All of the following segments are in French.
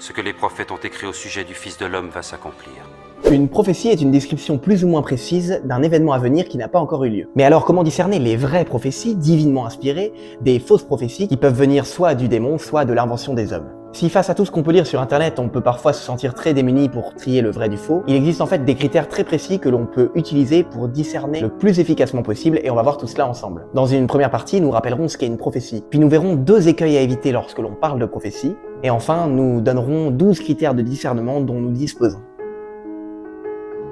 Ce que les prophètes ont écrit au sujet du Fils de l'homme va s'accomplir. Une prophétie est une description plus ou moins précise d'un événement à venir qui n'a pas encore eu lieu. Mais alors comment discerner les vraies prophéties divinement inspirées des fausses prophéties qui peuvent venir soit du démon, soit de l'invention des hommes? Si face à tout ce qu'on peut lire sur internet, on peut parfois se sentir très démuni pour trier le vrai du faux, il existe en fait des critères très précis que l'on peut utiliser pour discerner le plus efficacement possible et on va voir tout cela ensemble. Dans une première partie, nous rappellerons ce qu'est une prophétie, puis nous verrons 2 écueils à éviter lorsque l'on parle de prophétie, et enfin nous donnerons 12 critères de discernement dont nous disposons.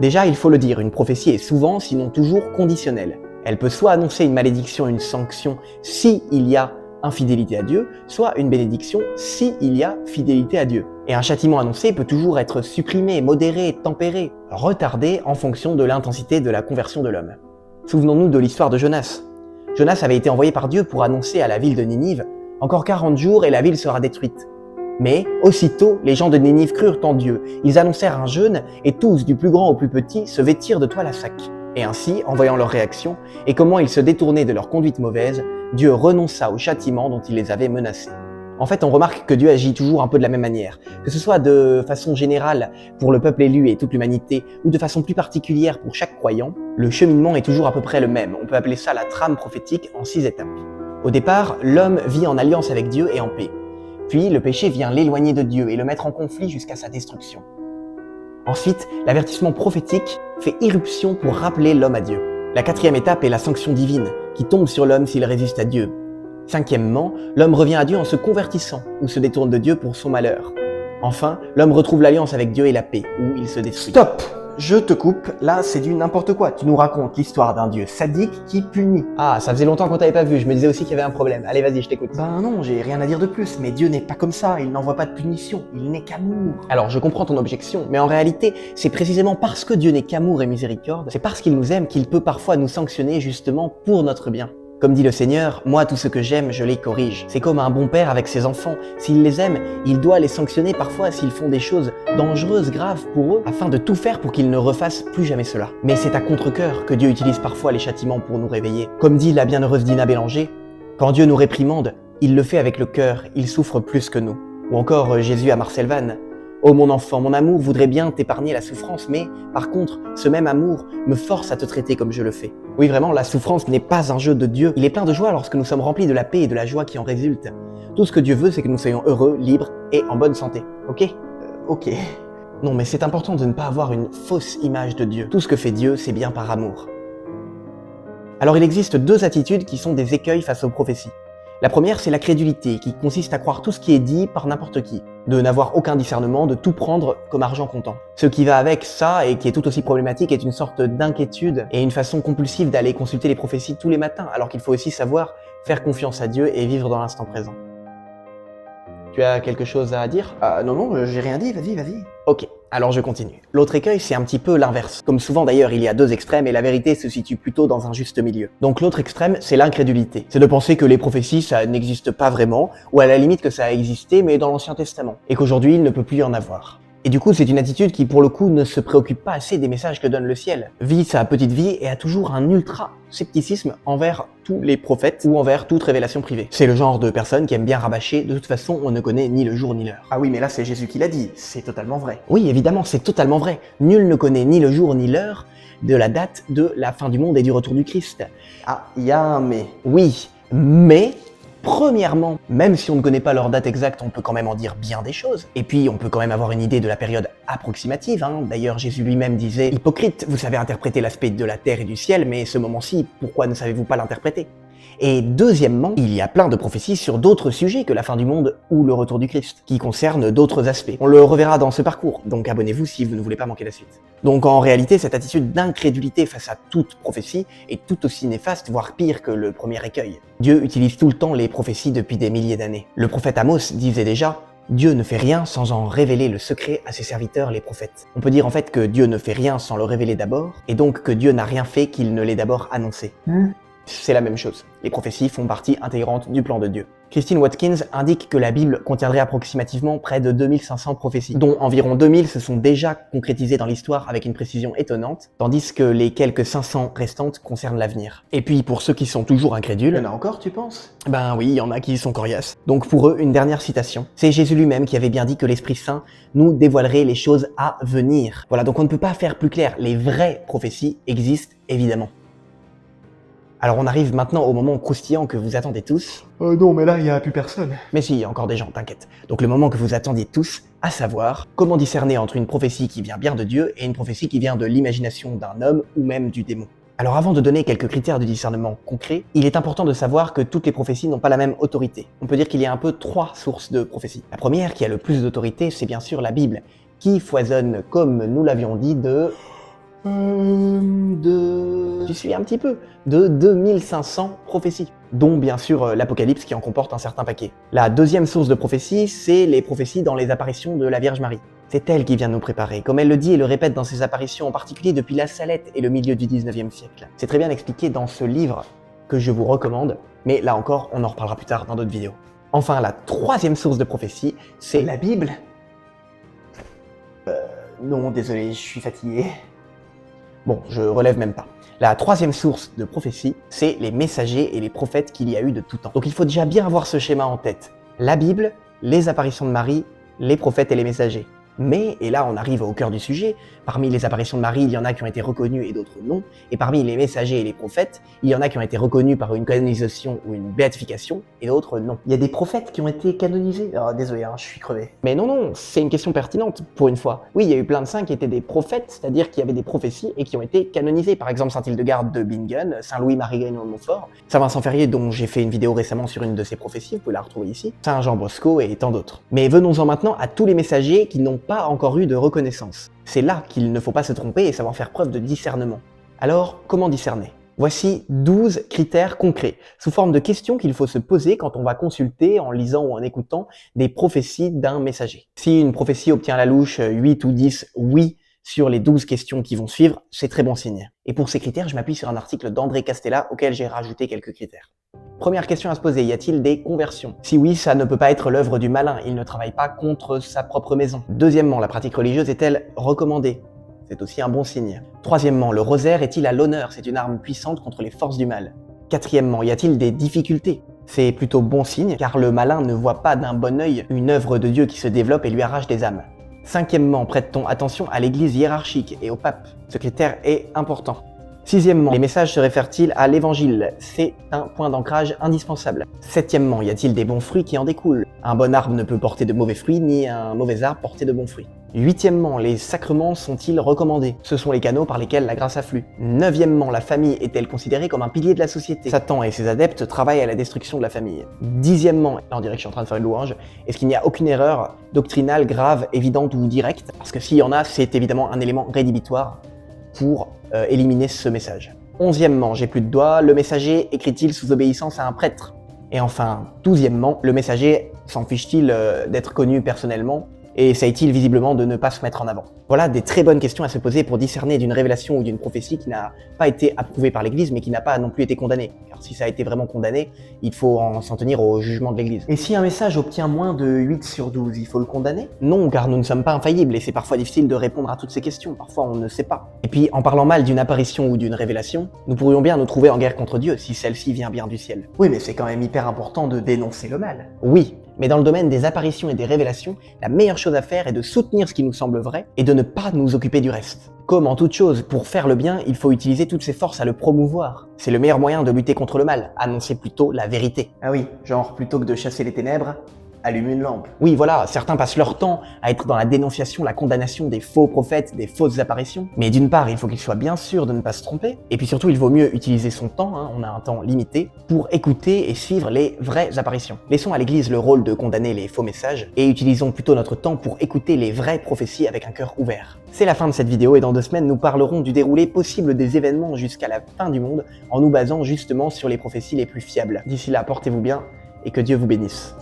Déjà, il faut le dire, une prophétie est souvent, sinon toujours, conditionnelle. Elle peut soit annoncer une malédiction, une sanction, si il y a infidélité à Dieu, soit une bénédiction si il y a fidélité à Dieu. Et un châtiment annoncé peut toujours être supprimé, modéré, tempéré, retardé en fonction de l'intensité de la conversion de l'homme. Souvenons-nous de l'histoire de Jonas. Jonas avait été envoyé par Dieu pour annoncer à la ville de Ninive « Encore 40 jours et la ville sera détruite ». Mais aussitôt, les gens de Ninive crurent en Dieu. Ils annoncèrent un jeûne et tous, du plus grand au plus petit, se vêtirent de toile à sac. Et ainsi, en voyant leur réaction et comment ils se détournaient de leur conduite mauvaise, Dieu renonça au châtiment dont il les avait menacés. En fait, on remarque que Dieu agit toujours un peu de la même manière, que ce soit de façon générale pour le peuple élu et toute l'humanité, ou de façon plus particulière pour chaque croyant, le cheminement est toujours à peu près le même. On peut appeler ça la trame prophétique en 6 étapes. Au départ, l'homme vit en alliance avec Dieu et en paix. Puis, le péché vient l'éloigner de Dieu et le mettre en conflit jusqu'à sa destruction. Ensuite, l'avertissement prophétique fait irruption pour rappeler l'homme à Dieu. La 4e étape est la sanction divine, qui tombe sur l'homme s'il résiste à Dieu. 5e, l'homme revient à Dieu en se convertissant, ou se détourne de Dieu pour son malheur. Enfin, l'homme retrouve l'alliance avec Dieu et la paix, ou il se détruit. Stop! Je te coupe, là c'est du n'importe quoi. Tu nous racontes l'histoire d'un Dieu sadique qui punit. Ah, ça faisait longtemps qu'on t'avait pas vu, je me disais aussi qu'il y avait un problème. Allez, vas-y, je t'écoute. Ben non, j'ai rien à dire de plus, mais Dieu n'est pas comme ça, il n'envoie pas de punition, il n'est qu'amour. Alors je comprends ton objection, mais en réalité, c'est précisément parce que Dieu n'est qu'amour et miséricorde, c'est parce qu'il nous aime qu'il peut parfois nous sanctionner justement pour notre bien. Comme dit le Seigneur, moi tout ce que j'aime, je les corrige. C'est comme un bon père avec ses enfants. S'il les aime, il doit les sanctionner parfois s'ils font des choses dangereuses, graves pour eux, afin de tout faire pour qu'ils ne refassent plus jamais cela. Mais c'est à contre-cœur que Dieu utilise parfois les châtiments pour nous réveiller. Comme dit la bienheureuse Dina Bélanger, quand Dieu nous réprimande, il le fait avec le cœur, il souffre plus que nous. Ou encore Jésus à Marcel Vannes. Oh mon enfant, mon amour voudrait bien t'épargner la souffrance, mais par contre, ce même amour me force à te traiter comme je le fais. Oui, vraiment, la souffrance n'est pas un jeu de Dieu. Il est plein de joie lorsque nous sommes remplis de la paix et de la joie qui en résulte. Tout ce que Dieu veut, c'est que nous soyons heureux, libres et en bonne santé. Ok? Ok. Non, mais c'est important de ne pas avoir une fausse image de Dieu. Tout ce que fait Dieu, c'est bien par amour. Alors il existe 2 attitudes qui sont des écueils face aux prophéties. La première, c'est la crédulité, qui consiste à croire tout ce qui est dit par n'importe qui, de n'avoir aucun discernement, de tout prendre comme argent comptant. Ce qui va avec ça, et qui est tout aussi problématique, est une sorte d'inquiétude et une façon compulsive d'aller consulter les prophéties tous les matins, alors qu'il faut aussi savoir faire confiance à Dieu et vivre dans l'instant présent. Tu as quelque chose à dire? Non, j'ai rien dit, vas-y. Ok, alors je continue. L'autre écueil, c'est un petit peu l'inverse. Comme souvent d'ailleurs, il y a 2 extrêmes et la vérité se situe plutôt dans un juste milieu. Donc l'autre extrême, c'est l'incrédulité. C'est de penser que les prophéties, ça n'existe pas vraiment, ou à la limite que ça a existé, mais dans l'Ancien Testament, et qu'aujourd'hui, il ne peut plus y en avoir. Et du coup, c'est une attitude qui, pour le coup, ne se préoccupe pas assez des messages que donne le ciel. Vit sa petite vie et a toujours un ultra-scepticisme envers tous les prophètes ou envers toute révélation privée. C'est le genre de personne qui aime bien rabâcher, de toute façon, on ne connaît ni le jour ni l'heure. Ah oui, mais là, c'est Jésus qui l'a dit, c'est totalement vrai. Oui, évidemment, c'est totalement vrai. Nul ne connaît ni le jour ni l'heure de la date de la fin du monde et du retour du Christ. Ah, il y a un mais. Oui, mais... Premièrement, même si on ne connaît pas leur date exacte, on peut quand même en dire bien des choses. Et puis, on peut quand même avoir une idée de la période approximative. D'ailleurs, Jésus lui-même disait « Hypocrite, vous savez interpréter l'aspect de la terre et du ciel, mais ce moment-ci, pourquoi ne savez-vous pas l'interpréter ?» Et deuxièmement, il y a plein de prophéties sur d'autres sujets que la fin du monde ou le retour du Christ, qui concernent d'autres aspects. On le reverra dans ce parcours, donc abonnez-vous si vous ne voulez pas manquer la suite. Donc en réalité, cette attitude d'incrédulité face à toute prophétie est tout aussi néfaste, voire pire que le premier écueil. Dieu utilise tout le temps les prophéties depuis des milliers d'années. Le prophète Amos disait déjà « Dieu ne fait rien sans en révéler le secret à ses serviteurs les prophètes ». On peut dire en fait que Dieu ne fait rien sans le révéler d'abord, et donc que Dieu n'a rien fait qu'il ne l'ait d'abord annoncé. C'est la même chose. Les prophéties font partie intégrante du plan de Dieu. Christine Watkins indique que la Bible contiendrait approximativement près de 2500 prophéties, dont environ 2000 se sont déjà concrétisées dans l'histoire avec une précision étonnante, tandis que les quelques 500 restantes concernent l'avenir. Et puis pour ceux qui sont toujours incrédules... Il y en a encore, tu penses? Ben oui, il y en a qui sont coriaces. Donc pour eux, une dernière citation. C'est Jésus lui-même qui avait bien dit que l'Esprit Saint nous dévoilerait les choses à venir. Voilà, donc on ne peut pas faire plus clair. Les vraies prophéties existent, évidemment. Alors on arrive maintenant au moment croustillant que vous attendez tous. Non, mais là, il n'y a plus personne. Mais si, il y a encore des gens, t'inquiète. Donc le moment que vous attendiez tous, à savoir, comment discerner entre une prophétie qui vient bien de Dieu et une prophétie qui vient de l'imagination d'un homme ou même du démon. Alors avant de donner quelques critères de discernement concrets, il est important de savoir que toutes les prophéties n'ont pas la même autorité. On peut dire qu'il y a un peu 3 sources de prophéties. La première, qui a le plus d'autorité, c'est bien sûr la Bible, qui foisonne, comme nous l'avions dit, j'y suis un petit peu, de 2500 prophéties, dont bien sûr l'Apocalypse qui en comporte un certain paquet. La deuxième source de prophéties, c'est les prophéties dans les apparitions de la Vierge Marie. C'est elle qui vient nous préparer, comme elle le dit et le répète dans ses apparitions, en particulier depuis la Salette et le milieu du 19e siècle. C'est très bien expliqué dans ce livre que je vous recommande, mais là encore, on en reparlera plus tard dans d'autres vidéos. Enfin, la troisième source de prophétie, c'est La Bible? Non, désolé, je suis fatigué. Bon, je relève même pas. La troisième source de prophétie, c'est les messagers et les prophètes qu'il y a eu de tout temps. Donc il faut déjà bien avoir ce schéma en tête. La Bible, les apparitions de Marie, les prophètes et les messagers. Mais, et là on arrive au cœur du sujet, parmi les apparitions de Marie, il y en a qui ont été reconnues et d'autres non, et parmi les messagers et les prophètes, il y en a qui ont été reconnus par une canonisation ou une béatification, et d'autres non. Il y a des prophètes qui ont été canonisés? Oh, désolé, je suis crevé. Mais non, c'est une question pertinente, pour une fois. Oui, il y a eu plein de saints qui étaient des prophètes, c'est-à-dire qui avaient des prophéties et qui ont été canonisés. Par exemple, Saint Hildegarde de Bingen, Saint Louis-Marie Grignon de Montfort, Saint Vincent Ferrier, dont j'ai fait une vidéo récemment sur une de ses prophéties, vous pouvez la retrouver ici, Saint Jean Bosco et tant d'autres. Mais venons-en maintenant à tous les messagers qui n'ont pas encore eu de reconnaissance. C'est là qu'il ne faut pas se tromper et savoir faire preuve de discernement. Alors, comment discerner ? Voici 12 critères concrets, sous forme de questions qu'il faut se poser quand on va consulter, en lisant ou en écoutant, des prophéties d'un messager. Si une prophétie obtient à la louche 8 ou 10 oui sur les 12 questions qui vont suivre, c'est très bon signe. Et pour ces critères, je m'appuie sur un article d'André Castella auquel j'ai rajouté quelques critères. Première question à se poser, y a-t-il des conversions? Si oui, ça ne peut pas être l'œuvre du malin, il ne travaille pas contre sa propre maison. Deuxièmement, la pratique religieuse est-elle recommandée? C'est aussi un bon signe. Troisièmement, le rosaire est-il à l'honneur? C'est une arme puissante contre les forces du mal. Quatrièmement, y a-t-il des difficultés? C'est plutôt bon signe, car le malin ne voit pas d'un bon œil une œuvre de Dieu qui se développe et lui arrache des âmes. Cinquièmement, prête-t-on attention à l'église hiérarchique et au pape? Ce critère est important. Sixièmement, les messages se réfèrent-ils à l'évangile? C'est un point d'ancrage indispensable. Septièmement, y a-t-il des bons fruits qui en découlent? Un bon arbre ne peut porter de mauvais fruits, ni un mauvais arbre porter de bons fruits. Huitièmement, les sacrements sont-ils recommandés? Ce sont les canaux par lesquels la grâce afflue. Neuvièmement, la famille est-elle considérée comme un pilier de la société? Satan et ses adeptes travaillent à la destruction de la famille. Dixièmement, là on dirait que je suis en train de faire une louange, est-ce qu'il n'y a aucune erreur doctrinale grave, évidente ou directe? Parce que s'il y en a, c'est évidemment un élément rédhibitoire pour éliminer ce message. Onzièmement, j'ai plus de doigts, le messager écrit-il sous obéissance à un prêtre? Et enfin, douzièmement, le messager s'en fiche-t-il d'être connu personnellement et essaye-t-il visiblement de ne pas se mettre en avant? Voilà des très bonnes questions à se poser pour discerner d'une révélation ou d'une prophétie qui n'a pas été approuvée par l'Église mais qui n'a pas non plus été condamnée. Car si ça a été vraiment condamné, il faut s'en tenir au jugement de l'Église. Et si un message obtient moins de 8 sur 12, il faut le condamner? Non, car nous ne sommes pas infaillibles et c'est parfois difficile de répondre à toutes ces questions. Parfois on ne sait pas. Et puis, en parlant mal d'une apparition ou d'une révélation, nous pourrions bien nous trouver en guerre contre Dieu si celle-ci vient bien du ciel. Oui, mais c'est quand même hyper important de dénoncer le mal. Oui, mais dans le domaine des apparitions et des révélations, la meilleure chose à faire est de soutenir ce qui nous semble vrai et de ne pas nous occuper du reste. Comme en toute chose, pour faire le bien, il faut utiliser toutes ses forces à le promouvoir. C'est le meilleur moyen de lutter contre le mal, annoncer plutôt la vérité. Ah oui, genre plutôt que de chasser les ténèbres, allume une lampe. Oui, voilà, certains passent leur temps à être dans la dénonciation, la condamnation des faux prophètes, des fausses apparitions. Mais d'une part, il faut qu'il soit bien sûr de ne pas se tromper, et puis surtout, il vaut mieux utiliser son temps, on a un temps limité, pour écouter et suivre les vraies apparitions. Laissons à l'Église le rôle de condamner les faux messages, et utilisons plutôt notre temps pour écouter les vraies prophéties avec un cœur ouvert. C'est la fin de cette vidéo, et dans 2 semaines, nous parlerons du déroulé possible des événements jusqu'à la fin du monde, en nous basant justement sur les prophéties les plus fiables. D'ici là, portez-vous bien, et que Dieu vous bénisse.